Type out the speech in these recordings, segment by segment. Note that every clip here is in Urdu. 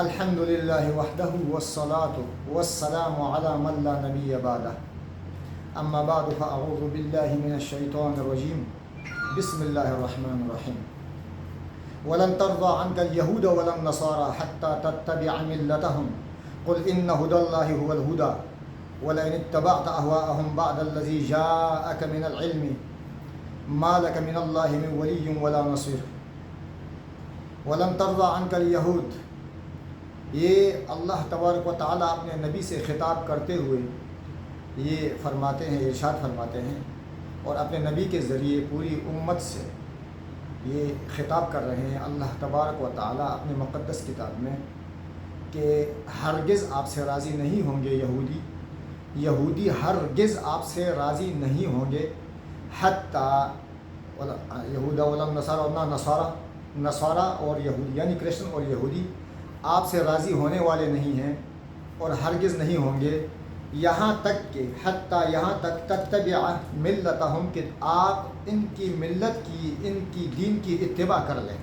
الحمد للہ وحدہ والصلاة والسلام علی من لا نبی بعدہ اما بعد فاعوذ باللہ من الشیطان الرجیم بسم اللہ الرحمن الرحیم ولن ترضى عنك اليهود ولا النصارى حتى تتبع ملتهم قل إن هدى الله هو الهدى ولئن اتبعت أهواءهم بعد الذي جاءك من العلم ما لك من الله من ولي ولا نصير ولن ترضى عنك اليهود، یہ اللہ تبارک و تعالیٰ اپنے نبی سے خطاب کرتے ہوئے یہ فرماتے ہیں، ارشاد فرماتے ہیں اور اپنے نبی کے ذریعے پوری امت سے یہ خطاب کر رہے ہیں اللہ تبارک و تعالیٰ اپنے مقدس کتاب میں کہ ہرگز آپ سے راضی نہیں ہوں گے یہودی ہرگز آپ سے راضی نہیں ہوں گے، حتیٰ یہود ولا نصارہ، نہ نصارہ اور یہودی یعنی کرسچن اور یہودی آپ سے راضی ہونے والے نہیں ہیں اور ہرگز نہیں ہوں گے، یہاں تک تتبع ملتہم کہ آپ ان کی ملت کی، ان کی دین کی اتباع کر لیں۔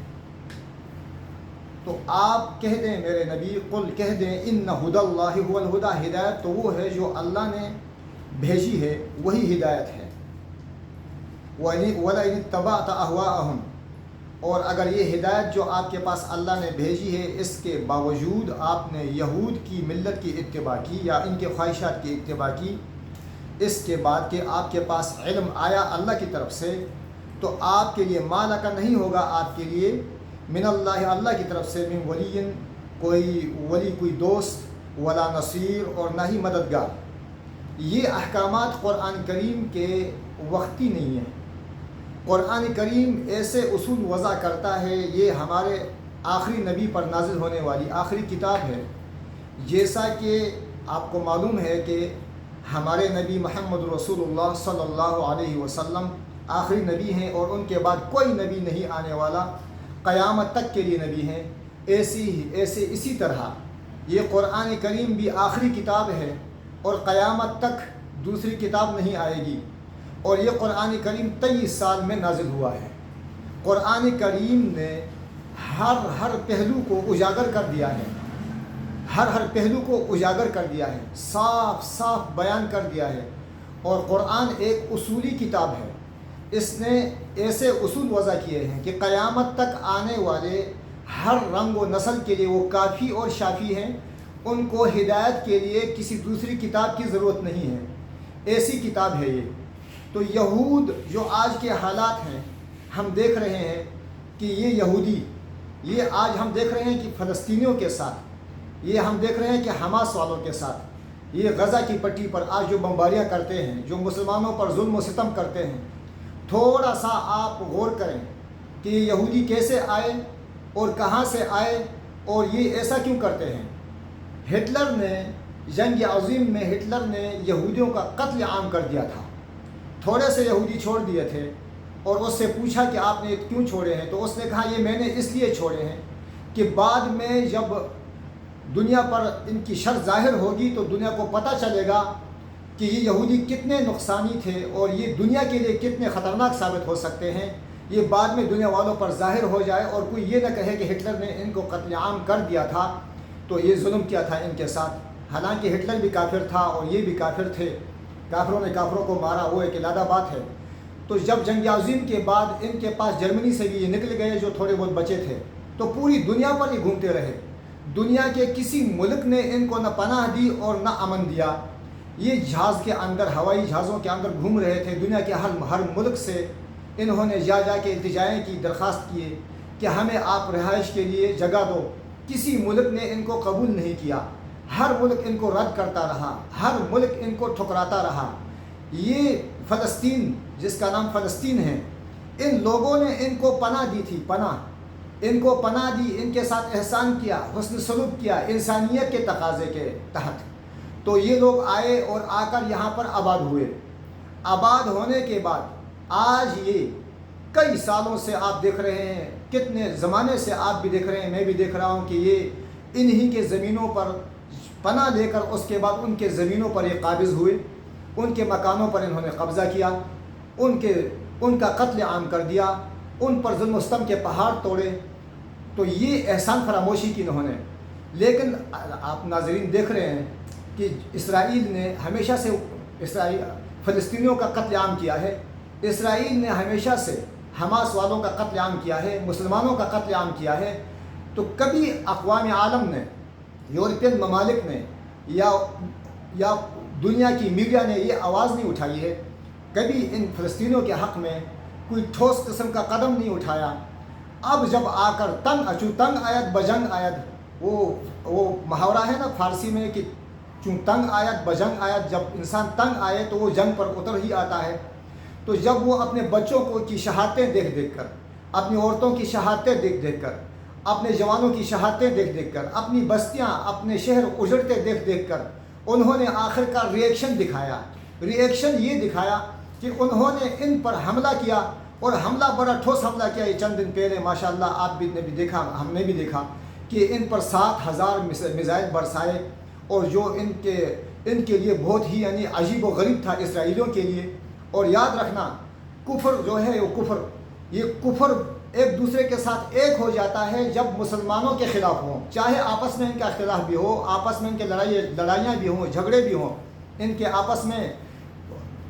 تو آپ کہہ دیں میرے نبی، قل کہہ دیں ان ہدی اللہ هو الہدی، ہدایت تو وہ ہے جو اللہ نے بھیجی ہے، وہی ہدایت ہے۔ وَلَئِنِ اتَّبَعْتَ أَهْوَاءَهُمْ، اور اگر یہ ہدایت جو آپ کے پاس اللہ نے بھیجی ہے اس کے باوجود آپ نے یہود کی ملت کی اتباع کی یا ان کے خواہشات کی اتباع کی، اس کے بعد کہ آپ کے پاس علم آیا اللہ کی طرف سے، تو آپ کے لیے ما لک نہیں ہوگا آپ کے لیے من اللہ، اللہ کی طرف سے من ولی، کوئی ولی، کوئی دوست، ولا نصیر، اور نہ ہی مددگار۔ یہ احکامات قرآن کریم کے وقتی نہیں ہیں۔ قرآن کریم ایسے اصول وضع کرتا ہے، یہ ہمارے آخری نبی پر نازل ہونے والی آخری کتاب ہے۔ جیسا کہ آپ کو معلوم ہے کہ ہمارے نبی محمد رسول اللہ صلی اللہ علیہ وسلم آخری نبی ہیں اور ان کے بعد کوئی نبی نہیں آنے والا، قیامت تک کے لیے نبی ہیں۔ اسی طرح یہ قرآن کریم بھی آخری کتاب ہے اور قیامت تک دوسری کتاب نہیں آئے گی، اور یہ قرآن کریم 23 سال میں نازل ہوا ہے۔ قرآن کریم نے ہر پہلو کو اجاگر کر دیا ہے، ہر پہلو کو اجاگر کر دیا ہے، صاف بیان کر دیا ہے، اور قرآن ایک اصولی کتاب ہے۔ اس نے ایسے اصول وضع کیے ہیں کہ قیامت تک آنے والے ہر رنگ و نسل کے لیے وہ کافی اور شافی ہیں، ان کو ہدایت کے لیے کسی دوسری کتاب کی ضرورت نہیں ہے، ایسی کتاب ہے یہ۔ تو یہود جو آج کے حالات ہیں، ہم دیکھ رہے ہیں کہ یہ یہودی، یہ آج ہم دیکھ رہے ہیں کہ فلسطینیوں کے ساتھ، یہ ہم دیکھ رہے ہیں کہ حماس والوں کے ساتھ، یہ غزہ کی پٹی پر آج جو بمباریاں کرتے ہیں، جو مسلمانوں پر ظلم و ستم کرتے ہیں، تھوڑا سا آپ غور کریں کہ یہ یہودی کیسے آئے اور کہاں سے آئے اور یہ ایسا کیوں کرتے ہیں۔ ہٹلر نے جنگ عظیم میں ہٹلر نے یہودیوں کا قتل عام کر دیا تھا، تھوڑے سے یہودی چھوڑ دیے تھے، اور اس سے پوچھا کہ آپ نے کیوں چھوڑے ہیں، تو اس نے کہا یہ میں نے اس لیے چھوڑے ہیں کہ بعد میں جب دنیا پر ان کی شر ظاہر ہوگی تو دنیا کو پتہ چلے گا کہ یہ یہودی کتنے نقصانی تھے اور یہ دنیا کے لیے کتنے خطرناک ثابت ہو سکتے ہیں، یہ بعد میں دنیا والوں پر ظاہر ہو جائے اور کوئی یہ نہ کہے کہ ہٹلر نے ان کو قتل عام کر دیا تھا تو یہ ظلم کیا تھا ان کے ساتھ۔ حالانکہ ہٹلر بھی کافر تھا اور یہ بھی کافر تھے، کافروں نے کافروں کو مارا، وہ ایک علیحدہ بات ہے۔ تو جب جنگ عظیم کے بعد ان کے پاس جرمنی سے بھی یہ نکل گئے جو تھوڑے بہت بچے تھے، تو پوری دنیا پر یہ گھومتے رہے، دنیا کے کسی ملک نے ان کو نہ پناہ دی اور نہ امن دیا۔ یہ جہاز کے اندر، ہوائی جہازوں کے اندر گھوم رہے تھے، دنیا کے ہر ملک سے انہوں نے جا کے التجائیں کی، درخواست کیے کہ ہمیں آپ رہائش کے لیے جگہ دو۔ کسی ملک نے ان کو قبول نہیں کیا، ہر ملک ان کو رد کرتا رہا، ہر ملک ان کو ٹھکراتا رہا۔ یہ فلسطین، جس کا نام فلسطین ہے، ان لوگوں نے ان کو پناہ دی تھی، ان کو پناہ دی، ان کے ساتھ احسان کیا، حسن سلوک کیا انسانیت کے تقاضے کے تحت۔ تو یہ لوگ آئے اور آ کر یہاں پر آباد ہوئے۔ آباد ہونے کے بعد آج یہ کئی سالوں سے آپ دیکھ رہے ہیں، کتنے زمانے سے آپ بھی دیکھ رہے ہیں، میں بھی دیکھ رہا ہوں کہ یہ انہی کے زمینوں پر پناہ لے کر اس کے بعد ان کے زمینوں پر یہ قابض ہوئے، ان کے مکانوں پر انہوں نے قبضہ کیا، ان کا قتل عام کر دیا، ان پر ظلم و ستم کے پہاڑ توڑے۔ تو یہ احسان فراموشی کی انہوں نے، لیکن آپ ناظرین دیکھ رہے ہیں کہ اسرائیل نے ہمیشہ سے فلسطینیوں کا قتل عام کیا ہے، اسرائیل نے ہمیشہ سے حماس والوں کا قتل عام کیا ہے، مسلمانوں کا قتل عام کیا ہے، تو کبھی اقوام عالم نے، یورپین ممالک نے یا دنیا کی میڈیا نے یہ آواز نہیں اٹھائی ہے، کبھی ان فلسطینیوں کے حق میں کوئی ٹھوس قسم کا قدم نہیں اٹھایا۔ اب جب آ کر تنگ آیت بجنگ آیت، وہ محاورہ ہے نا فارسی میں کہ چون تنگ آیت بجنگ آیت، جب انسان تنگ آئے تو وہ جنگ پر اتر ہی آتا ہے۔ تو جب وہ اپنے بچوں کی شہادتیں دیکھ کر، اپنی عورتوں کی شہادتیں دیکھ کر، اپنے جوانوں کی شہادتیں دیکھ کر، اپنی بستیاں اپنے شہر اجڑتے دیکھ کر انہوں نے آخر کا ریئیکشن یہ دکھایا کہ انہوں نے ان پر حملہ کیا، اور حملہ بڑا ٹھوس حملہ کیا۔ یہ چند دن پہلے ماشاءاللہ آپ نے بھی دیکھا، ہم نے بھی دیکھا کہ ان پر 7,000 میزائل برسائے، اور جو ان کے لیے بہت ہی یعنی عجیب و غریب تھا اسرائیلیوں کے لیے۔ اور یاد رکھنا، کفر جو ہے یہ کفر ایک دوسرے کے ساتھ ایک ہو جاتا ہے جب مسلمانوں کے خلاف ہوں، چاہے آپس میں ان کا اختلاف بھی ہو، آپس میں ان کے لڑائیاں بھی ہوں، جھگڑے بھی ہوں، ان کے آپس میں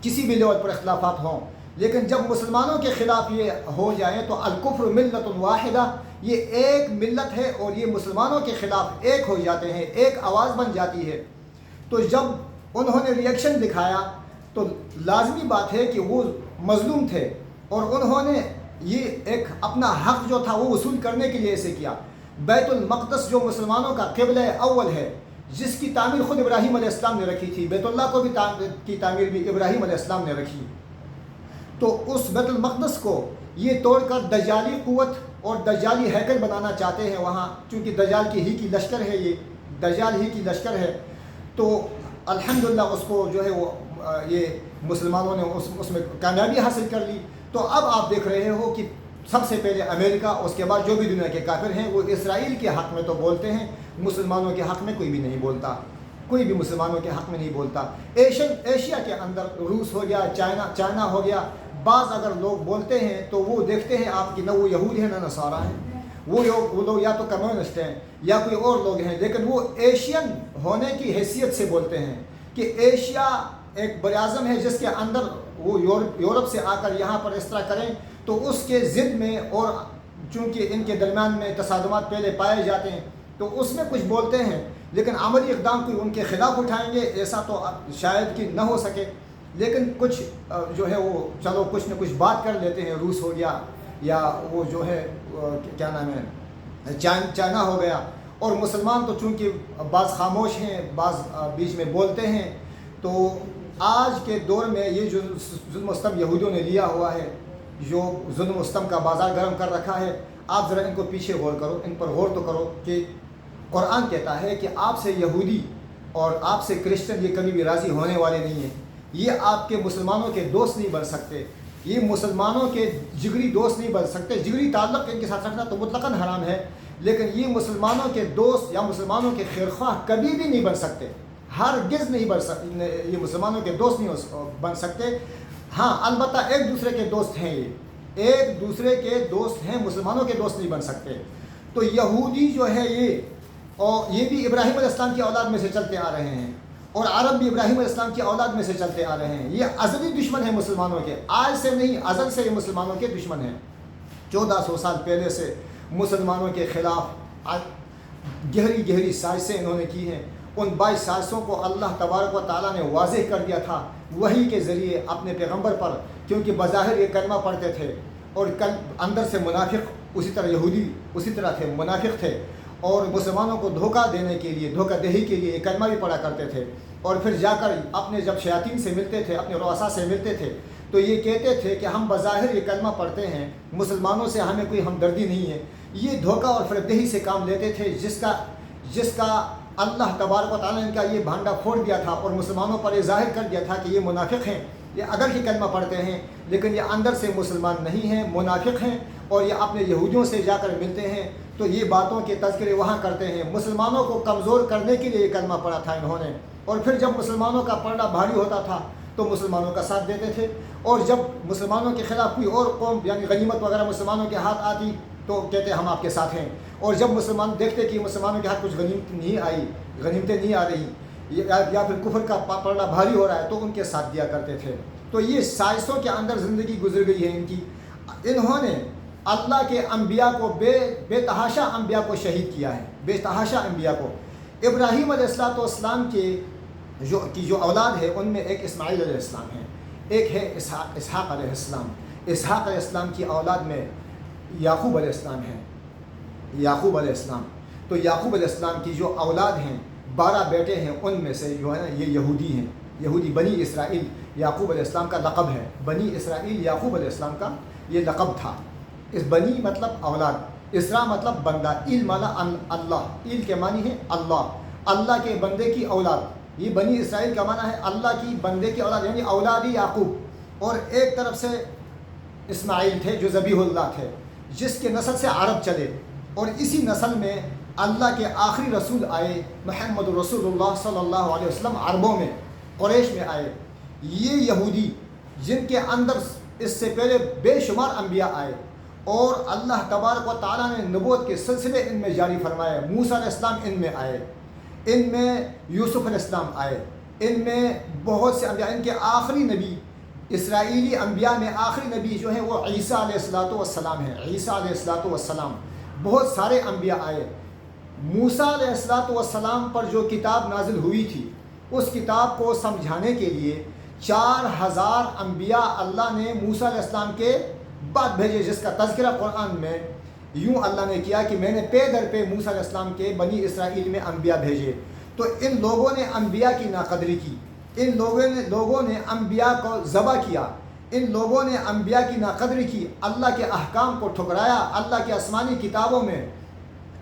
کسی بھی لیول پر اختلافات ہوں، لیکن جب مسلمانوں کے خلاف یہ ہو جائیں تو الکفر ملت واحدہ، یہ ایک ملت ہے اور یہ مسلمانوں کے خلاف ایک ہو جاتے ہیں، ایک آواز بن جاتی ہے۔ تو جب انہوں نے ریئیکشن دکھایا تو لازمی بات ہے کہ وہ مظلوم تھے، اور انہوں نے یہ ایک اپنا حق جو تھا وہ وصول کرنے کے لیے ایسے کیا۔ بیت المقدس جو مسلمانوں کا قبلہ اول ہے، جس کی تعمیر خود ابراہیم علیہ السلام نے رکھی تھی، بیت اللہ کو بھی کی تعمیر بھی ابراہیم علیہ السلام نے رکھی، تو اس بیت المقدس کو یہ توڑ کر دجالی قوت اور دجالی ہیکل بنانا چاہتے ہیں وہاں، چونکہ دجال کی لشکر ہے، یہ دجال ہی کی لشکر ہے۔ تو الحمدللہ اس کو جو ہے وہ یہ مسلمانوں نے اس میں کامیابی حاصل کر لی۔ تو اب آپ دیکھ رہے ہو کہ سب سے پہلے امریکہ، اس کے بعد جو بھی دنیا کے کافر ہیں وہ اسرائیل کے حق میں تو بولتے ہیں، مسلمانوں کے حق میں کوئی بھی نہیں بولتا، کوئی بھی مسلمانوں کے حق میں نہیں بولتا۔ ایشیا کے اندر روس ہو گیا، چائنا ہو گیا، بعض اگر لوگ بولتے ہیں تو وہ دیکھتے ہیں آپ کی نہ وہ یہود ہیں نہ نصارہ ہیں، وہ لوگ یا تو کمیونسٹ ہیں یا کوئی اور لوگ ہیں، لیکن وہ ایشین ہونے کی حیثیت سے بولتے ہیں کہ ایشیا ایک براعظم ہے جس کے اندر وہ یورپ سے آ کر یہاں پر اس طرح کریں تو اس کے ضد میں، اور چونکہ ان کے درمیان میں تصادمات پہلے پائے جاتے ہیں تو اس میں کچھ بولتے ہیں، لیکن عملی اقدام کوئی ان کے خلاف اٹھائیں گے ایسا تو شاید کہ نہ ہو سکے۔ لیکن کچھ جو ہے وہ چلو کچھ نہ کچھ بات کر لیتے ہیں، روس ہو گیا یا وہ جو ہے کیا نام ہے چائنا ہو گیا، اور مسلمان تو چونکہ بعض خاموش ہیں، بعض بیچ میں بولتے ہیں۔ تو آج کے دور میں یہ جو ظلم و ستم یہودیوں نے لیا ہوا ہے، جو ظلم و ستم کا بازار گرم کر رکھا ہے، آپ ذرا ان کو پیچھے غور کرو، ان پر غور تو کرو کہ قرآن کہتا ہے کہ آپ سے یہودی اور آپ سے کرسچن یہ کبھی بھی راضی ہونے والے نہیں ہیں، یہ آپ کے مسلمانوں کے دوست نہیں بن سکتے، یہ مسلمانوں کے جگری دوست نہیں بن سکتے۔ جگری تعلق ان کے ساتھ رکھنا تو مطلقاً حرام ہے، لیکن یہ مسلمانوں کے دوست یا مسلمانوں کے خیرخواہ کبھی بھی نہیں بن سکتے، ہرگز نہیں بن سکتے، یہ مسلمانوں کے دوست نہیں بن سکتے۔ ہاں البتہ ایک دوسرے کے دوست ہیں، یہ ایک دوسرے کے دوست ہیں، مسلمانوں کے دوست نہیں بن سکتے۔ تو یہودی جو ہے یہ بھی ابراہیم علیہ السلام کی اولاد میں سے چلتے آ رہے ہیں، اور عرب بھی ابراہیم علیہ السلام کی اولاد میں سے چلتے آ رہے ہیں۔ یہ ازلی دشمن ہیں مسلمانوں کے، آج سے نہیں، ازل سے یہ مسلمانوں کے دشمن ہیں۔ 1400 سال پہلے سے مسلمانوں کے خلاف گہری سازشیں انہوں نے کی ہیں۔ ان 22 سازشوں کو اللہ تبارک و تعالیٰ نے واضح کر دیا تھا وحی کے ذریعے اپنے پیغمبر پر، کیونکہ بظاہر یہ کلمہ پڑھتے تھے اور اندر سے منافق، اسی طرح یہودی اسی طرح تھے، منافق تھے، اور مسلمانوں کو دھوکہ دینے کے لیے، دھوکہ دہی کے لیے یہ کلمہ بھی پڑھا کرتے تھے، اور پھر جا کر اپنے جب شیاطین سے ملتے تھے، اپنے رؤساء سے ملتے تھے تو یہ کہتے تھے کہ ہم بظاہر یہ کلمہ پڑھتے ہیں، مسلمانوں سے ہمیں کوئی ہمدردی نہیں ہے۔ یہ دھوکہ اور فریب دہی سے کام لیتے تھے، جس کا اللہ تبارک و تعالیٰ نے ان کا یہ بھانڈا پھوڑ دیا تھا اور مسلمانوں پر یہ ظاہر کر دیا تھا کہ یہ منافق ہیں، یہ اگر یہ کلمہ پڑھتے ہیں لیکن یہ اندر سے مسلمان نہیں ہیں، منافق ہیں، اور یہ اپنے یہودیوں سے جا کر ملتے ہیں تو یہ باتوں کے تذکرے وہاں کرتے ہیں۔ مسلمانوں کو کمزور کرنے کے لیے یہ کلمہ پڑھا تھا انہوں نے، اور پھر جب مسلمانوں کا پڑھنا بھاری ہوتا تھا تو مسلمانوں کا ساتھ دیتے تھے، اور جب مسلمانوں کے خلاف کوئی اور قوم یعنی غنیمت وغیرہ مسلمانوں کے ہاتھ آتی تو کہتے ہم آپ کے ساتھ ہیں، اور جب مسلمان دیکھتے کہ مسلمانوں کے ہاتھ کچھ غنیمتیں نہیں آ رہی یا پھر کفر کا پڑنا بھاری ہو رہا ہے تو ان کے ساتھ دیا کرتے تھے۔ تو یہ سائنسوں کے اندر زندگی گزر گئی ہے ان کی۔ انہوں نے اللہ کے انبیاء کو بے تحاشا انبیاء کو شہید کیا ہے، بے تحاشا انبیاء کو۔ ابراہیم علیہ السلام کی جو اولاد ہے ان میں ایک اسماعیل علیہ السلام ہے، ایک ہے اسحاق علیہ السلام۔ اسحاق علیہ السلام کی اولاد میں یعقوب علیہ السلام ہے، یعقوب علیہ السلام۔ تو یعقوب علیہ السلام کی جو اولاد ہیں 12 بیٹے ہیں، ان میں سے جو ہے نا یہ یہودی ہیں، یہودی بنی اسرائیل یعقوب علیہ السلام کا لقب ہے۔ بنی اسرائیل یعقوب علیہ السلام کا یہ لقب تھا۔ اس بنی مطلب اولاد، اسرا مطلب بندہ، ایل مانا اللہ، ایل کے معنی ہے اللہ کے بندے کی اولاد۔ یہ بنی اسرائیل کا معنی ہے اللہ کی بندے کی اولاد، یعنی اولادی یعقوب۔ اور ایک طرف سے اسماعیل تھے جو ذبیح اللہ تھے، جس کے نسل سے عرب چلے، اور اسی نسل میں اللہ کے آخری رسول آئے محمد رسول اللہ صلی اللہ علیہ وسلم، عربوں میں قریش میں آئے۔ یہ یہودی جن کے اندر اس سے پہلے بے شمار انبیاء آئے، اور اللہ تبارک و تعالیٰ نے نبوت کے سلسلے ان میں جاری فرمائے۔ موسیٰ علیہ السلام ان میں آئے، ان میں یوسف علیہ السلام آئے، ان میں بہت سے انبیاء، ان کے آخری نبی اسرائیلی انبیاء میں آخری نبی جو ہے وہ عیسیٰ علیہ السلام ہے، عیسیٰ علیہ السلام۔ بہت سارے انبیاء آئے۔ موسیٰ علیہ السلام پر جو کتاب نازل ہوئی تھی، اس کتاب کو سمجھانے کے لیے 4000 انبیاء اللہ نے موسیٰ علیہ السلام کے بعد بھیجے، جس کا تذکرہ قرآن میں یوں اللہ نے کیا کہ میں نے پے در پہ موسیٰ علیہ السلام کے بنی اسرائیل میں انبیاء بھیجے۔ تو ان لوگوں نے انبیاء کی ناقدری کی، ان لوگوں نے انبیاء کو ذبح کیا، ان لوگوں نے انبیاء کی ناقدری کی، اللہ کے احکام کو ٹھکرایا، اللہ کے آسمانی کتابوں میں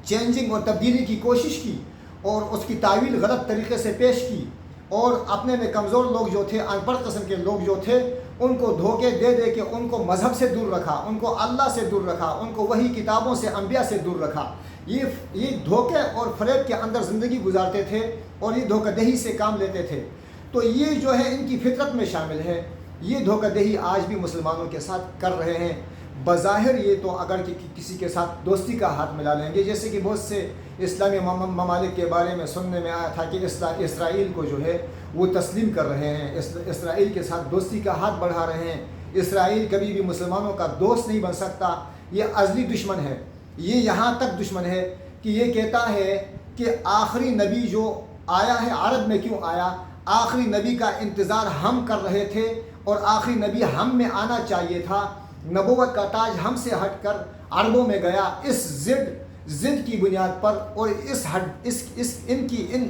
چینجنگ اور تبدیلی کی کوشش کی، اور اس کی تعویل غلط طریقے سے پیش کی، اور اپنے میں کمزور لوگ جو تھے، ان پڑھ قسم کے لوگ جو تھے، ان کو دھوکے دے دے کے ان کو مذہب سے دور رکھا، ان کو اللہ سے دور رکھا، ان کو وہی کتابوں سے، انبیاء سے دور رکھا۔ یہ دھوکے اور فریب کے اندر زندگی گزارتے تھے، اور یہ دھوکہ دہی سے کام لیتے تھے۔ تو یہ جو ہے ان کی فطرت میں شامل ہے۔ یہ دھوکہ دہی آج بھی مسلمانوں کے ساتھ کر رہے ہیں۔ بظاہر یہ تو اگر کسی کے ساتھ دوستی کا ہاتھ ملا لیں گے، جیسے کہ بہت سے اسلامی ممالک کے بارے میں سننے میں آیا تھا کہ اسرائیل کو جو ہے وہ تسلیم کر رہے ہیں، اسرائیل کے ساتھ دوستی کا ہاتھ بڑھا رہے ہیں۔ اسرائیل کبھی بھی مسلمانوں کا دوست نہیں بن سکتا، یہ ازلی دشمن ہے۔ یہ یہاں تک دشمن ہے کہ یہ کہتا ہے کہ آخری نبی جو آیا ہے، عرب میں کیوں آیا؟ آخری نبی کا انتظار ہم کر رہے تھے، اور آخری نبی ہم میں آنا چاہیے تھا۔ نبوت کا تاج ہم سے ہٹ کر عربوں میں گیا۔ اس ضد کی بنیاد پر، اور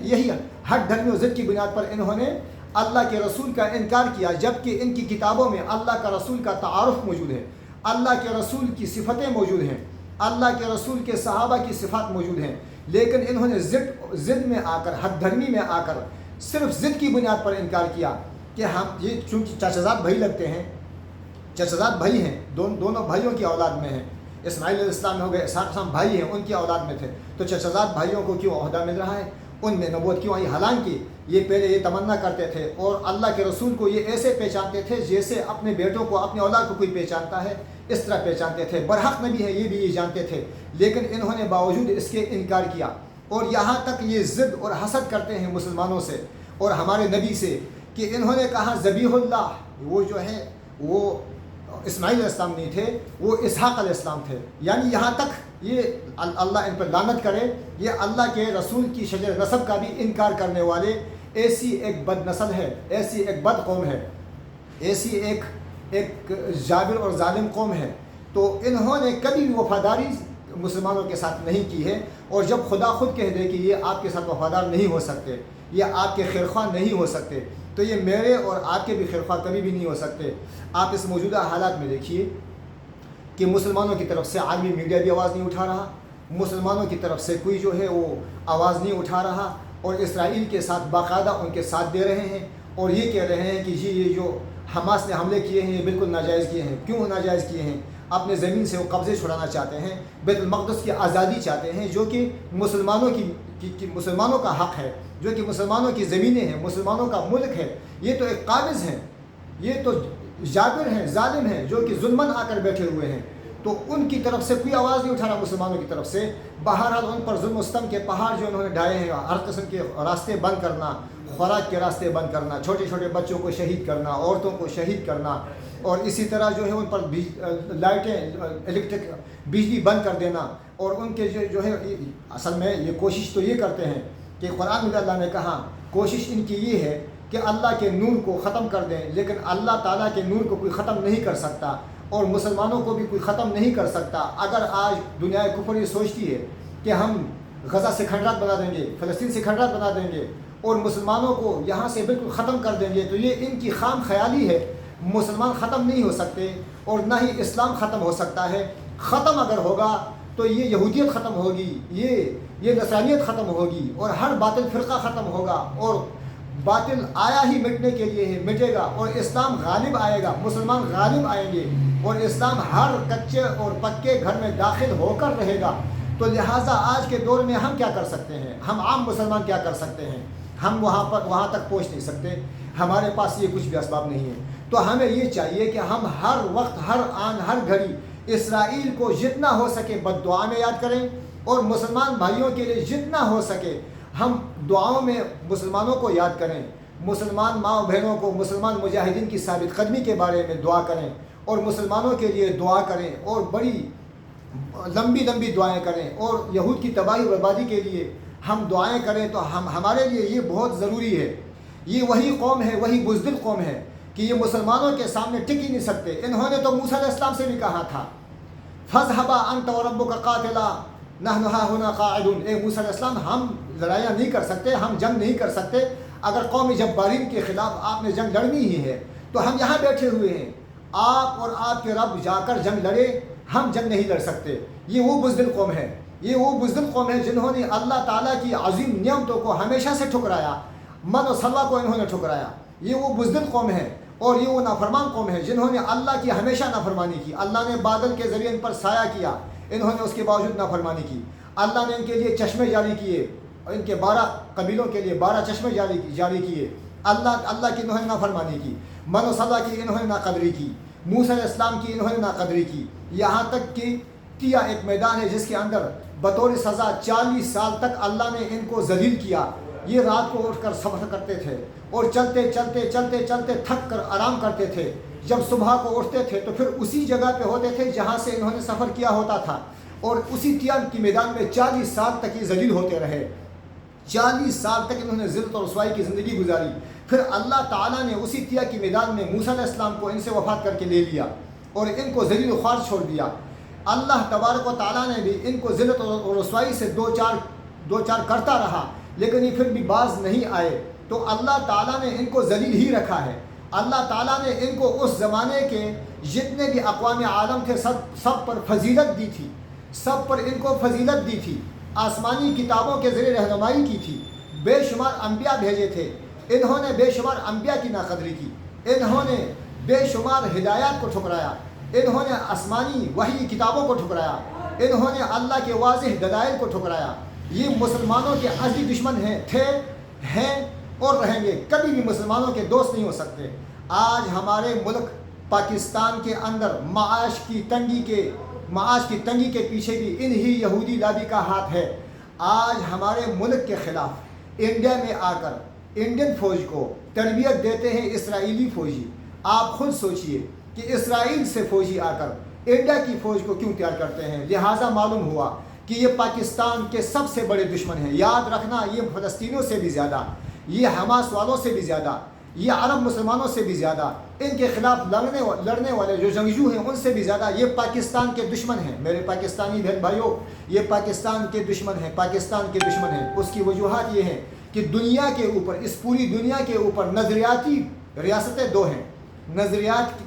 یہی ہٹ دھرمی و ضد کی بنیاد پر انہوں نے اللہ کے رسول کا انکار کیا، جبکہ ان کی کتابوں میں اللہ کا رسول کا تعارف موجود ہے، اللہ کے رسول کی صفتیں موجود ہیں، اللہ کے رسول کے صحابہ کی صفات موجود ہیں۔ لیکن انہوں نے ضد میں آ کر، ہٹ دھرمی میں آ کر صرف ضد کی بنیاد پر انکار کیا کہ ہم یہ چونکہ چچازاد بھائی لگتے ہیں، چچازاد بھائی ہیں، دونوں بھائیوں کی اولاد میں ہیں، اسماعیل علیہ السلام ہو گئے، اسحاق علیہ السلام بھائی ہیں، ان کی اولاد میں تھے، تو چچازاد بھائیوں کو کیوں عہدہ مل رہا ہے؟ ان میں نبوت کیوں آئی؟ حالانکہ یہ پہلے یہ تمنا کرتے تھے، اور اللہ کے رسول کو یہ ایسے پہچانتے تھے جیسے اپنے بیٹوں کو، اپنی اولاد کو کوئی پہچانتا ہے، اس طرح پہچانتے تھے۔ برحق نبی ہے یہ بھی یہ جانتے تھے، لیکن انہوں نے باوجود اس کے انکار کیا، اور یہاں تک یہ ضد اور حسد کرتے ہیں مسلمانوں سے اور ہمارے نبی سے، کہ انہوں نے کہا ذبیح اللہ، وہ جو ہے وہ اسماعیل علیہ السلام نہیں تھے، وہ اسحاق علیہ السلام تھے۔ یعنی یہاں تک یہ اللہ ان پر لعنت کرے، یہ اللہ کے رسول کی شجر نسب کا بھی انکار کرنے والے ایسی ایک بد نسل ہے، ایسی ایک بد قوم ہے، ایسی ایک جابر اور ظالم قوم ہے۔ تو انہوں نے کبھی بھی وفاداری مسلمانوں کے ساتھ نہیں کی ہے، اور جب خدا خود کہہ دے کہ یہ آپ کے ساتھ وفادار نہیں ہو سکتے، یہ آپ کے خیرخواہ نہیں ہو سکتے، تو یہ میرے اور آپ کے بھی خیرخواہ کبھی بھی نہیں ہو سکتے۔ آپ اس موجودہ حالات میں دیکھیے کہ مسلمانوں کی طرف سے عالمی میڈیا بھی آواز نہیں اٹھا رہا، مسلمانوں کی طرف سے کوئی جو ہے وہ آواز نہیں اٹھا رہا، اور اسرائیل کے ساتھ باقاعدہ ان کے ساتھ دے رہے ہیں، اور یہ کہہ رہے ہیں کہ جی یہ جو حماس نے حملے کیے ہیں یہ بالکل ناجائز کیے ہیں۔ کیوں ناجائز کیے ہیں؟ اپنے زمین سے وہ قبضے چھڑانا چاہتے ہیں، بیت المقدس کی آزادی چاہتے ہیں، جو کہ مسلمانوں کا حق ہے، جو کہ مسلمانوں کی زمینیں ہیں، مسلمانوں کا ملک ہے۔ یہ تو ایک قابض ہیں، یہ تو جابر ہیں، ظالم ہیں، جو کہ ظلماً آ کر بیٹھے ہوئے ہیں۔ تو تو ان کی طرف سے کوئی آواز نہیں اٹھانا مسلمانوں کی طرف سے. بہرحال ان پر ظلم و ستم کے پہاڑ جو انہوں نے ڈھائے ہیں، ہر قسم کے راستے بند کرنا، خوراک کے راستے بند کرنا، چھوٹے چھوٹے بچوں کو شہید کرنا، عورتوں کو شہید کرنا، اور اسی طرح جو ہے ان پر لائٹیں الیکٹرک بجلی بند کر دینا. اور ان کے جو ہے اصل میں یہ کوشش تو یہ کرتے ہیں کہ قرآن میں اللہ نے کہا کوشش ان کی یہ ہے کہ اللہ کے نور کو ختم کر دیں، لیکن اللہ تعالیٰ کے نور کو کوئی ختم نہیں کر سکتا اور مسلمانوں کو بھی کوئی ختم نہیں کر سکتا. اگر آج دنیا کفر یہ سوچتی ہے کہ ہم غزہ سے کھنڈرات بنا دیں گے، فلسطین سے کھنڈرات بنا دیں گے اور مسلمانوں کو یہاں سے بالکل ختم کر دیں گے، تو یہ ان کی خام خیالی ہے. مسلمان ختم نہیں ہو سکتے اور نہ ہی اسلام ختم ہو سکتا ہے. ختم اگر ہوگا تو یہ یہودیت ختم ہوگی، یہ نصرانیت ختم ہوگی اور ہر باطل فرقہ ختم ہوگا، اور باطل آیا ہی مٹنے کے لیے ہے، مٹے گا اور اسلام غالب آئے گا، مسلمان غالب آئیں گے اور اسلام ہر کچے اور پکے گھر میں داخل ہو کر رہے گا. تو لہٰذا آج کے دور میں ہم کیا کر سکتے ہیں؟ ہم عام مسلمان کیا کر سکتے ہیں؟ ہم وہاں تک پہنچ نہیں سکتے، ہمارے پاس یہ کچھ بھی اسباب نہیں ہے. تو ہمیں یہ چاہیے کہ ہم ہر وقت، ہر آن، ہر گھڑی اسرائیل کو جتنا ہو سکے بد دعا میں یاد کریں، اور مسلمان بھائیوں کے لیے جتنا ہو سکے ہم دعاؤں میں مسلمانوں کو یاد کریں. مسلمان ماں بہنوں کو، مسلمان مجاہدین کی ثابت قدمی کے بارے میں دعا کریں اور مسلمانوں کے لیے دعا کریں اور بڑی لمبی لمبی دعائیں کریں، اور یہود کی تباہی و بربادی کے لیے ہم دعائیں کریں. تو ہمارے لیے یہ بہت ضروری ہے. یہ وہی قوم ہے، وہی بزدل قوم ہے کہ یہ مسلمانوں کے سامنے ٹک ہی نہیں سکتے. انہوں نے تو موسیٰ علیہ السلام سے بھی کہا تھا فَاذْهَبَا أَنْتَ وَرَبُّكَ قَاتِلًا نَحْنُ هَاهُنَا قَاعِدُونَ. اے موسیٰ علیہ السلام، ہم لڑائیاں نہیں کر سکتے، ہم جنگ نہیں کر سکتے. اگر قوم جبارین کے خلاف آپ نے جنگ لڑنی ہی ہے تو ہم یہاں بیٹھے ہوئے ہیں، آپ اور آپ کے رب جا کر جنگ لڑے، ہم جنگ نہیں لڑ سکتے. یہ وہ بزدل قوم ہے، یہ وہ بزدل قوم ہے جنہوں نے اللہ تعالیٰ کی عظیم نعمتوں کو ہمیشہ سے ٹھکرایا، من و سلوہ کو انہوں نے ٹھکرایا. یہ وہ بزدل قوم ہے اور یہ وہ نافرمان قوم ہے جنہوں نے اللہ کی ہمیشہ نافرمانی کی. اللہ نے بادل کے ذریعے ان پر سایہ کیا، انہوں نے اس کے باوجود نافرمانی کی. اللہ نے ان کے لیے چشمے جاری کیے، ان کے 12 قبیلوں کے لیے 12 چشمے جاری کیے. اللہ کی انہوں نے نافرمانی کی، من و سلوہ کی انہوں نے ناقدری کی، موسیٰ علیہ السلام کی انہوں نے ناقدری کی. یہاں تک کہ تیا ایک میدان ہے جس کے اندر بطور سزا 40 سال تک اللہ نے ان کو ذلیل کیا. یہ رات کو اٹھ کر سفر کرتے تھے اور چلتے چلتے چلتے چلتے تھک کر آرام کرتے تھے. جب صبح کو اٹھتے تھے تو پھر اسی جگہ پہ ہوتے تھے جہاں سے انہوں نے سفر کیا ہوتا تھا، اور اسی تیا کی میدان میں 40 سال تک یہ ذلیل ہوتے رہے. 40 سال تک انہوں نے ذلت اور رسوائی کی زندگی گزاری. پھر اللہ تعالیٰ نے اسی تیا کی میدان میں موسیٰ علیہ السلام کو ان سے وفات کر کے لے لیا اور ان کو ذلیل و خوار چھوڑ دیا. اللہ تبارک و تعالیٰ نے بھی ان کو ذلت اور رسوائی سے دو چار کرتا رہا، لیکن یہ پھر بھی باز نہیں آئے. تو اللہ تعالیٰ نے ان کو ذلیل ہی رکھا ہے. اللہ تعالیٰ نے ان کو اس زمانے کے جتنے بھی اقوام عالم تھے سب پر فضیلت دی تھی، سب پر ان کو فضیلت دی تھی. آسمانی کتابوں کے ذریعے رہنمائی کی تھی، بے شمار انبیاء بھیجے تھے. انہوں نے بے شمار انبیاء کی ناقدری کی، انہوں نے بے شمار ہدایات کو ٹھکرایا، انہوں نے آسمانی وحی کتابوں کو ٹھکرایا، انہوں نے اللہ کے واضح دلائل کو ٹھکرایا. یہ مسلمانوں کے ازلی دشمن تھے، ہیں اور رہیں گے. کبھی بھی مسلمانوں کے دوست نہیں ہو سکتے. آج ہمارے ملک پاکستان کے اندر معاش کی تنگی کے پیچھے بھی انہی یہودی لابی کا ہاتھ ہے. آج ہمارے ملک کے خلاف انڈیا میں آ کر انڈین فوج کو تربیت دیتے ہیں اسرائیلی فوجی. آپ خود سوچئے کہ اسرائیل سے فوجی آ کر انڈیا کی فوج کو کیوں تیار کرتے ہیں. لہٰذا معلوم ہوا کہ یہ پاکستان کے سب سے بڑے دشمن ہیں. یاد رکھنا، یہ فلسطینیوں سے بھی زیادہ، یہ حماس والوں سے بھی زیادہ، یہ عرب مسلمانوں سے بھی زیادہ، ان کے خلاف لڑنے والے جو جنگجو ہیں ان سے بھی زیادہ یہ پاکستان کے دشمن ہیں. میرے پاکستانی بہن بھائیوں، یہ پاکستان کے دشمن ہیں، پاکستان کے دشمن ہیں. اس کی وجوہات یہ ہیں کہ دنیا کے اوپر، اس پوری دنیا کے اوپر نظریاتی ریاستیں دو ہیں.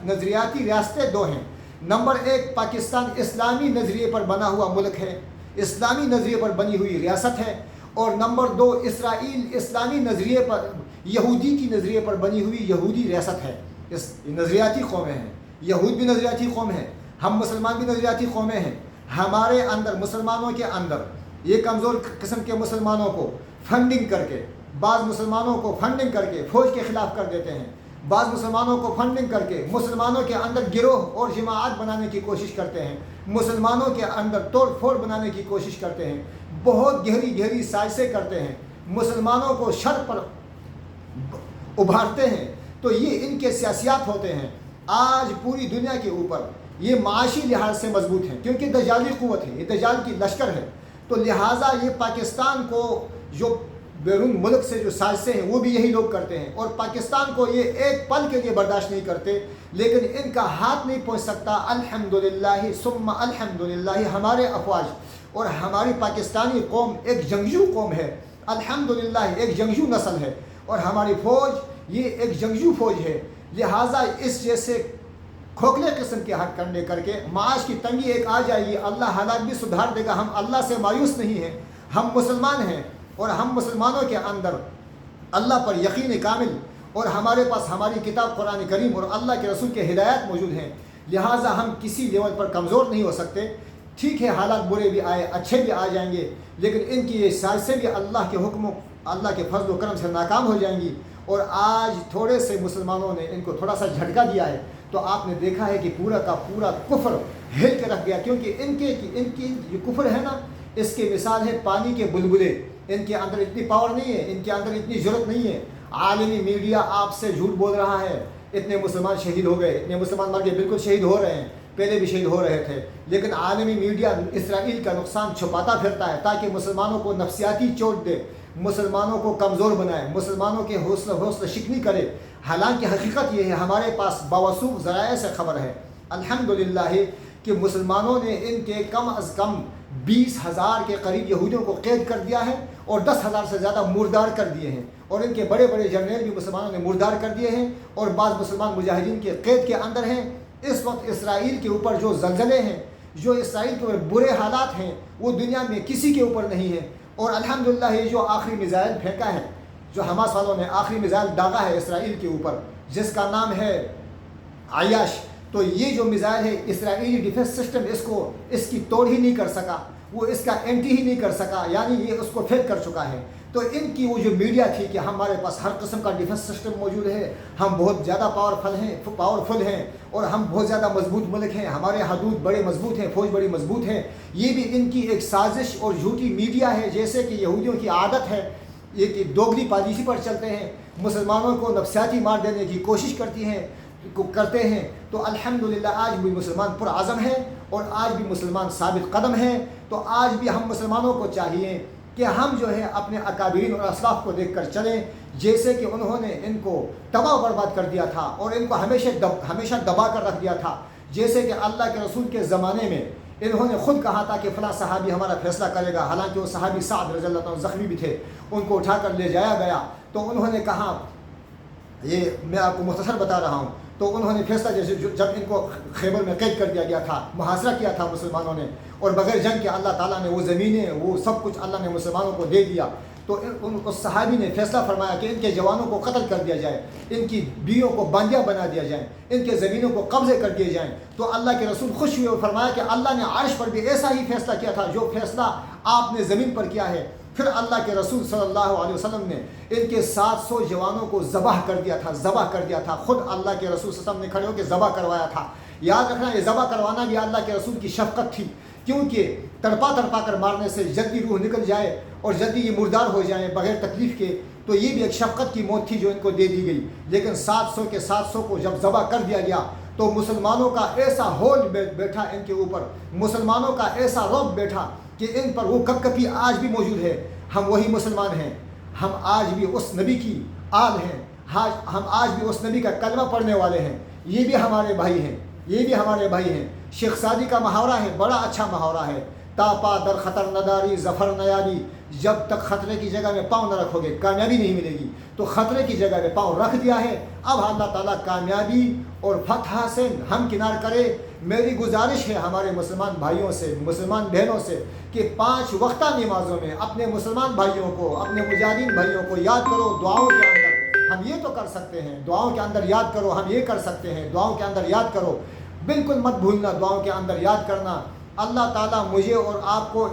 نظریاتی ریاستیں دو ہیں. نمبر 1 پاکستان اسلامی نظریے پر بنا ہوا ملک ہے، اسلامی نظریے پر بنی ہوئی ریاست ہے. اور نمبر 2 اسرائیل اسلامی نظریے پر، یہودی کی نظریے پر بنی ہوئی یہودی ریاست ہے. اس نظریاتی قومیں ہیں، یہود بھی نظریاتی قوم ہیں، ہم مسلمان بھی نظریاتی قومیں ہیں. ہمارے اندر، مسلمانوں کے اندر، یہ کمزور قسم کے مسلمانوں کو فنڈنگ کر کے، بعض مسلمانوں کو فنڈنگ کر کے فوج کے خلاف کر دیتے ہیں. بعض مسلمانوں کو فنڈنگ کر کے مسلمانوں کے اندر گروہ اور جماعت بنانے کی کوشش کرتے ہیں، مسلمانوں کے اندر توڑ پھوڑ بنانے کی کوشش کرتے ہیں، بہت گہری گہری سازشیں کرتے ہیں، مسلمانوں کو شر پر ابھارتے ہیں۔ تو یہ ان کے سیاسیات ہوتے ہیں۔ آج پوری دنیا کے اوپر یہ معاشی لحاظ سے مضبوط ہیں، کیونکہ دجالی قوت ہے، یہ دجال کی لشکر ہے، تو لہٰذا یہ پاکستان کو جو بیرون ملک سے جو سازشیں ہیں وہ بھی یہی لوگ کرتے ہیں، اور پاکستان کو یہ ایک پل کے لیے برداشت نہیں کرتے، لیکن ان کا ہاتھ نہیں پہنچ سکتا۔ الحمدللہ ثم الحمدللہ ہمارے افواج اور ہماری پاکستانی قوم ایک جنگجو قوم ہے، الحمدللہ ایک جنگجو نسل ہے، اور ہماری فوج یہ ایک جنگجو فوج ہے۔ لہٰذا اس جیسے کھوکھلے قسم کے حق کرنے کر کے معاش کی تنگی ایک آ جائے گی، اللہ حالات بھی سدھار دے گا۔ ہم اللہ سے مایوس نہیں ہیں، ہم مسلمان ہیں، اور ہم مسلمانوں کے اندر اللہ پر یقین کامل، اور ہمارے پاس ہماری کتاب قرآن کریم اور اللہ کے رسول کے ہدایات موجود ہیں، لہٰذا ہم کسی لیول پر کمزور نہیں ہو سکتے۔ ٹھیک ہے، حالات برے بھی آئے، اچھے بھی آ جائیں گے، لیکن ان کی یہ سازشیں بھی اللہ کے حکم، اللہ کے فضل و کرم سے ناکام ہو جائیں گی۔ اور آج تھوڑے سے مسلمانوں نے ان کو تھوڑا سا جھٹکا دیا ہے، تو آپ نے دیکھا ہے کہ پورا کا پورا کفر ہل کے رکھ گیا، کیونکہ ان کی جو کفر ہے نا، اس کی مثال ہے پانی کے بلبلے۔ ان کے اندر اتنی پاور نہیں ہے، ان کے اندر اتنی ضرورت نہیں ہے۔ عالمی میڈیا آپ سے جھوٹ بول رہا ہے، اتنے مسلمان شہید ہو گئے، اتنے مسلمان مر گئے، بالکل شہید ہو رہے ہیں، پہلے بھی شہید ہو رہے تھے، لیکن عالمی میڈیا اسرائیل کا نقصان چھپاتا پھرتا ہے تاکہ مسلمانوں کو نفسیاتی چوٹ دے، مسلمانوں کو کمزور بنائے، مسلمانوں کے حوصلہ شکنی کرے۔ حالانکہ حقیقت یہ ہے، ہمارے پاس باوثوق ذرائع سے خبر ہے الحمدللہ کہ مسلمانوں نے ان کے کم از کم 20,000 کے قریب یہودیوں کو قید کر دیا ہے، اور 10,000 سے زیادہ مردار کر دیے ہیں، اور ان کے بڑے بڑے جرنیل بھی مسلمانوں نے مردار کر دیے ہیں، اور بعض مسلمان مجاہدین کے قید کے اندر ہیں۔ اس وقت اسرائیل کے اوپر جو زلزلے ہیں، جو اسرائیل کے اوپر برے حالات ہیں، وہ دنیا میں کسی کے اوپر نہیں ہیں۔ اور الحمدللہ یہ جو آخری میزائل پھینکا ہے، جو حماس والوں نے آخری میزائل داغا ہے اسرائیل کے اوپر، جس کا نام ہے عیاش، تو یہ جو میزائل ہے اسرائیلی ڈیفنس سسٹم اس کی توڑ ہی نہیں کر سکا، وہ اس کا اینٹی ہی نہیں کر سکا، یعنی یہ اس کو فیل کر چکا ہے۔ تو ان کی وہ جو میڈیا تھی کہ ہمارے پاس ہر قسم کا ڈیفنس سسٹم موجود ہے، ہم بہت زیادہ پاورفل ہیں، اور ہم بہت زیادہ مضبوط ملک ہیں، ہمارے حدود بڑے مضبوط ہیں، فوج بڑی مضبوط ہے، یہ بھی ان کی ایک سازش اور جھوٹی میڈیا ہے، جیسے کہ یہودیوں کی عادت ہے، یہ کہ دوگلی پالیسی پر چلتے ہیں، مسلمانوں کو نفسیاتی مار دینے کی کوشش کرتے ہیں۔ تو الحمدللہ آج بھی مسلمان پرعزم ہیں، اور آج بھی مسلمان ثابت قدم ہیں۔ تو آج بھی ہم مسلمانوں کو چاہیے کہ ہم جو ہے اپنے اکابرین اور اسلاف کو دیکھ کر چلیں، جیسے کہ انہوں نے ان کو تباہ و برباد کر دیا تھا، اور ان کو ہمیشہ دبا کر رکھ دیا تھا۔ جیسے کہ اللہ کے رسول کے زمانے میں انہوں نے خود کہا تھا کہ فلاں صحابی ہمارا فیصلہ کرے گا، حالانکہ وہ صحابی سعد رضی اللہ عنہ زخمی بھی تھے، ان کو اٹھا کر لے جایا گیا، تو انہوں نے کہا، یہ میں آپ کو مختصر بتا رہا ہوں، تو انہوں نے فیصلہ جب ان کو خیبر میں قید کر دیا گیا تھا، محاصرہ کیا تھا مسلمانوں نے، اور بغیر جنگ کے اللہ تعالیٰ نے وہ زمینیں، وہ سب کچھ اللہ نے مسلمانوں کو دے دیا، تو اس صحابی نے فیصلہ فرمایا کہ ان کے جوانوں کو قتل کر دیا جائے، ان کی بیویوں کو باندیا بنا دیا جائے، ان کے زمینوں کو قبضے کر دیے جائیں۔ تو اللہ کے رسول خوش ہوئے اور فرمایا کہ اللہ نے عرش پر بھی ایسا ہی فیصلہ کیا تھا جو فیصلہ آپ نے زمین پر کیا ہے۔ پھر اللہ کے رسول صلی اللہ علیہ وسلم نے ان کے 700 جوانوں کو ذبح کر دیا تھا، خود اللہ کے رسول صلی اللہ علیہ وسلم نے کھڑے ہو کے ذبح کروایا تھا۔ یاد رکھنا، یہ ذبح کروانا بھی اللہ کے رسول کی شفقت تھی، کیونکہ تڑپا کر مارنے سے جلدی روح نکل جائے اور جلدی یہ مردار ہو جائیں بغیر تکلیف کے، تو یہ بھی ایک شفقت کی موت تھی جو ان کو دے دی گئی۔ لیکن 700 کے 700 کو جب ذبح کر دیا گیا تو مسلمانوں کا ایسا ہول بیٹھا ان کے اوپر، مسلمانوں کا ایسا رعب بیٹھا کہ ان پر وہ کپکپی آج بھی موجود ہے۔ ہم وہی مسلمان ہیں، ہم آج بھی اس نبی کی آل ہیں، ہم آج بھی اس نبی کا کلمہ پڑھنے والے ہیں، یہ بھی ہمارے بھائی ہیں۔ شیخ سعدی کا محاورہ ہے، بڑا اچھا محاورہ ہے، تاپا در خطر نداری ظفر نیابی، جب تک خطرے کی جگہ میں پاؤں نہ رکھو گے کامیابی نہیں ملے گی۔ تو خطرے کی جگہ میں پاؤں رکھ دیا ہے، اب اللہ تعالیٰ کامیابی اور فتح سے ہمکنار کرے۔ میری گزارش ہے ہمارے مسلمان بھائیوں سے، مسلمان بہنوں سے، کہ 5 وقتہ نمازوں میں اپنے مسلمان بھائیوں کو، اپنے مجاہدین بھائیوں کو یاد کرو، دعاؤں کے اندر ہم یہ تو کر سکتے ہیں، دعاؤں کے اندر یاد کرو، ہم یہ کر سکتے ہیں، دعاؤں کے اندر یاد کرو، بالکل مت بھولنا دعاؤں کے اندر یاد کرنا۔ اللہ تعالیٰ مجھے اور آپ کو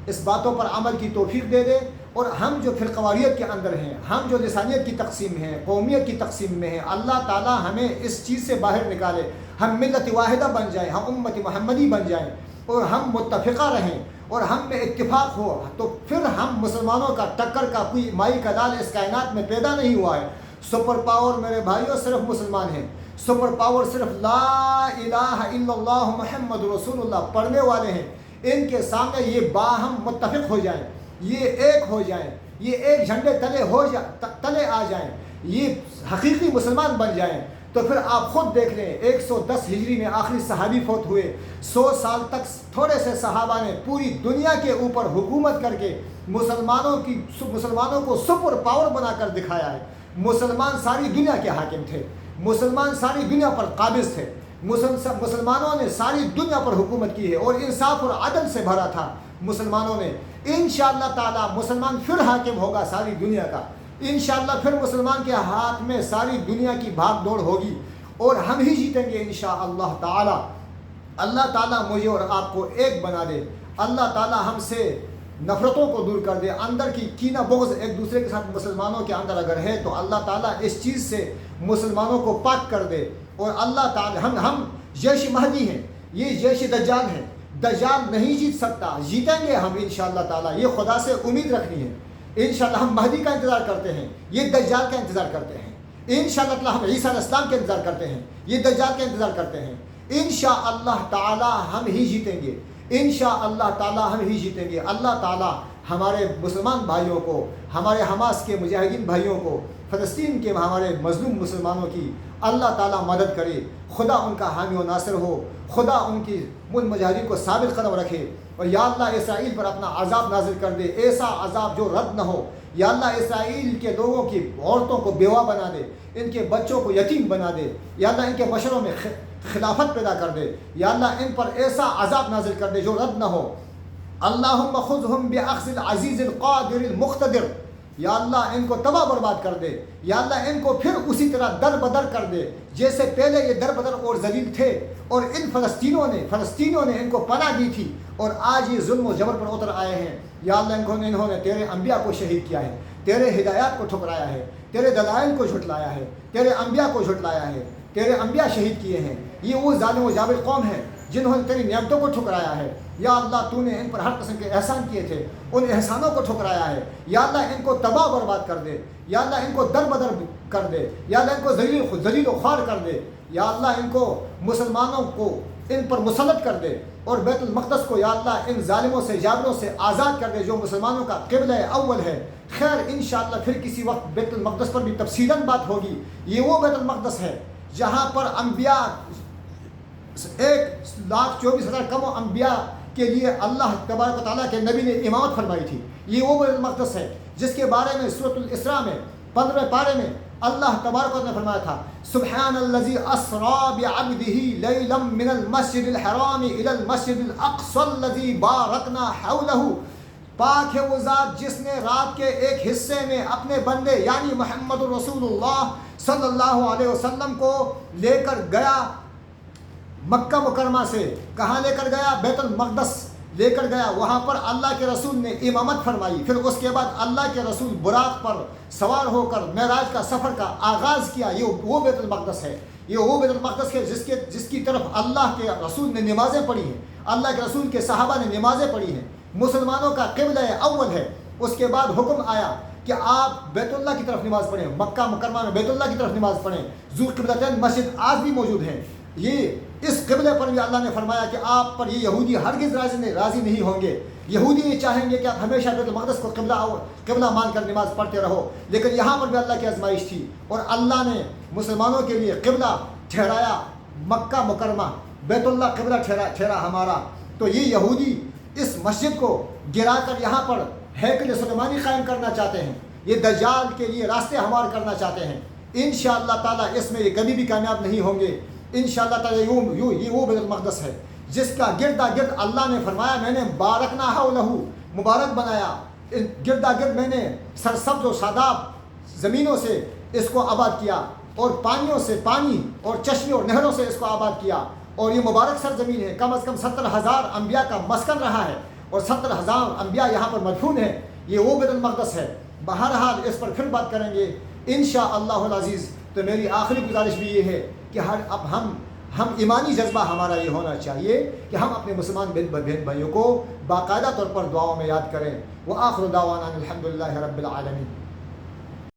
اس باتوں پر عمل کی توفیق دے دے۔ اور ہم جو فرقواریت کے اندر ہیں، ہم جو لسانیت کی تقسیم ہیں، قومیت کی تقسیم میں ہیں، اللہ تعالیٰ ہمیں اس چیز سے باہر نکالے، ہم ملت واحدہ بن جائیں، ہم امت محمدی بن جائیں اور ہم متفقہ رہیں اور ہم میں اتفاق ہو، تو پھر ہم مسلمانوں کا ٹکر کا کوئی مائی کا لال اس کائنات میں پیدا نہیں ہوا ہے۔ سپر پاور میرے بھائیوں صرف مسلمان ہیں، سپر پاور صرف لا الہ الا اللہ محمد رسول اللہ پڑھنے والے ہیں۔ ان کے سامنے یہ باہم متفق ہو جائیں، یہ ایک ہو جائیں، یہ ایک جھنڈے تلے آ جائیں، یہ حقیقی مسلمان بن جائیں، تو پھر آپ خود دیکھ لیں 110 ہجری میں آخری صحابی فوت ہوئے، 100 سال تک تھوڑے سے صحابہ نے پوری دنیا کے اوپر حکومت کر کے مسلمانوں کو سپر پاور بنا کر دکھایا ہے۔ مسلمان ساری دنیا کے حاکم تھے، مسلمان ساری دنیا پر قابض تھے، مسلمانوں نے ساری دنیا پر حکومت کی ہے اور انصاف اور عدل سے بھرا تھا مسلمانوں نے۔ انشاءاللہ تعالی مسلمان پھر حاکم ہوگا ساری دنیا کا، انشاءاللہ پھر مسلمان کے ہاتھ میں ساری دنیا کی بھاگ دوڑ ہوگی اور ہم ہی جیتیں گے انشاءاللہ تعالی۔ اللہ تعالیٰ مجھے اور آپ کو ایک بنا دے، اللہ تعالیٰ ہم سے نفرتوں کو دور کر دے، اندر کی کینہ بغض ایک دوسرے کے ساتھ مسلمانوں کے اندر اگر ہے تو اللہ تعالیٰ اس چیز سے مسلمانوں کو پاک کر دے، اور اللہ تعالیٰ ہم جیش مہدی ہیں، یہ جیش دجال ہیں، دجال نہیں جیت سکتا، جیتیں گے ہم انشاءاللہ تعالیٰ، یہ خدا سے امید رکھنی ہے۔ انشاءاللہ ہم مہدی کا انتظار کرتے ہیں، یہ دجال کا انتظار کرتے ہیں، انشاءاللہ تعالیٰ ہم عیسیٰ علیہ السلام کا انتظار کرتے ہیں، یہ دجال کا انتظار کرتے ہیں۔ انشاءاللہ تعالیٰ ہم ہی جیتیں گے، انشاءاللہ تعالیٰ ہم ہی جیتیں گے۔ اللہ تعالیٰ ہمارے مسلمان بھائیوں کو، ہمارے حماس کے مجاہدین بھائیوں کو، فلسطین کے ہمارے مظلوم مسلمانوں کی اللہ تعالیٰ مدد کرے، خدا ان کا حامی و ناصر ہو، خدا ان کی مجاہدین کو ثابت قدم رکھے، اور یا اللہ اسرائیل پر اپنا عذاب نازل کر دے، ایسا عذاب جو رد نہ ہو۔ یا اللہ اسرائیل کے لوگوں کی عورتوں کو بیوہ بنا دے، ان کے بچوں کو یتیم بنا دے، یا اللہ ان کے مشروں میں خلافت پیدا کر دے، یا اللہ ان پر ایسا عذاب نازل کر دے جو رد نہ ہو۔ اللہم خذہم باخذ العزیز القادر المقتدر، یا اللہ ان کو تباہ برباد کر دے، یا اللہ ان کو پھر اسی طرح در بدر کر دے جیسے پہلے یہ در بدر اور ذلیل تھے، اور ان فلسطینیوں نے ان کو پناہ دی تھی، اور آج یہ ظلم و جبر پر اتر آئے ہیں۔ یا اللہ انہوں نے تیرے انبیاء کو شہید کیا ہے، تیرے ہدایات کو ٹھکرایا ہے، تیرے دلائل کو جھٹلایا ہے، تیرے انبیاء کو جھٹلایا ہے، تیرے انبیاء شہید کیے ہیں۔ یہ وہ ظالم و جابر قوم ہے جنہوں نے تیری نعمتوں کو ٹھکرایا ہے۔ یا اللہ تو نے ان پر ہر قسم کے احسان کیے تھے، ان احسانوں کو ٹھکرایا ہے۔ یا اللہ ان کو تباہ برباد کر دے، یا اللہ ان کو در بدر کر دے، یا اللہ ان کو ذلیل و خوار کر دے، یا اللہ ان کو مسلمانوں کو ان پر مسلط کر دے، اور بیت المقدس کو یا اللہ ان ظالموں سے جابروں سے آزاد کر دے جو مسلمانوں کا قبلہ اول ہے۔ خیر انشاءاللہ پھر کسی وقت بیت المقدس پر بھی تفصیلاً بات ہوگی۔ یہ وہ بیت المقدس ہے جہاں پر انبیاء 1,24,000 کم انبیاء کے لیے اللہ تبارک و تعالیٰ کے نبی نے امامت فرمائی تھی۔ یہ وہ بیت المقدس ہے جس کے بارے میں سورۃ الاسراء میں 15ویں پارے میں اللہ تبارک و تعالیٰ نے فرمایا تھا، سبحان الذی اسری بعبدہ لیلا من المسجد الحرام الی المسجد الاقصی الذی بارکنا حولہ، پاک ہے وہ ذات جس نے رات کے ایک حصے میں اپنے بندے یعنی محمد رسول اللہ صلی اللہ علیہ وسلم کو لے کر گیا مکہ مکرمہ سے۔ کہاں لے کر گیا؟ بیت المقدس لے کر گیا، وہاں پر اللہ کے رسول نے امامت فرمائی۔ پھر اس کے بعد اللہ کے رسول براق پر سوار ہو کر معراج کا سفر کا آغاز کیا۔ یہ وہ بیت المقدس ہے، یہ وہ بیت المقدس ہے جس کی طرف اللہ کے رسول نے نمازیں پڑھی ہیں، اللہ کے رسول کے صحابہ نے نمازیں پڑھی ہیں، مسلمانوں کا قبلہ اول ہے۔ اس کے بعد حکم آیا کہ آپ بیت اللہ کی طرف نماز پڑھیں، مکہ مکرمہ میں بیت اللہ کی طرف نماز پڑھیں۔ ذو القبلتین مسجد آج بھی موجود ہے۔ یہ اس قبلے پر بھی اللہ نے فرمایا کہ آپ پر یہ یہودی ہرگز راضی نہیں ہوں گے، یہودی یہ چاہیں گے کہ آپ ہمیشہ بیت المقدس کو قبلہ مان کر نماز پڑھتے رہو، لیکن یہاں پر بھی اللہ کی آزمائش تھی اور اللہ نے مسلمانوں کے لیے قبلہ ٹھہرایا مکہ مکرمہ، بیت اللہ قبلہ ٹھہرا ہمارا۔ تو یہ یہودی اس مسجد کو گرا کر یہاں پر ہیکل سلیمانی قائم کرنا چاہتے ہیں، یہ دجال کے لیے راستے ہموار کرنا چاہتے ہیں۔ انشاءاللہ تعالیٰ اس میں یہ کبھی بھی کامیاب نہیں ہوں گے۔ انشاءاللہ تعالیٰ یہ وہ بیت المقدس ہے جس کا گردا گرد اللہ نے فرمایا میں نے بارکنا حولہ، مبارک بنایا، گردا گرد میں نے سرسبز و شاداب زمینوں سے اس کو آباد کیا، اور پانیوں سے پانی اور چشمے اور نہروں سے اس کو آباد کیا، اور یہ مبارک سرزمین ہے۔ کم از کم 70,000 انبیاء کا مسکن رہا ہے، اور 70,000 انبیاء یہاں پر مدفون ہیں۔ یہ وہ بیت المقدس ہے. بہرحال اس پر پھر بات کریں گے انشاءاللہ العزیز. تو میری آخری گزارش بھی یہ ہے کہ اب ہم ایمانی جذبہ ہمارا یہ ہونا چاہیے کہ ہم اپنے مسلمان بہن بھائیوں کو باقاعدہ طور پر دعاؤں میں یاد کریں. وآخر دعوانا الحمدللہ رب العالمین.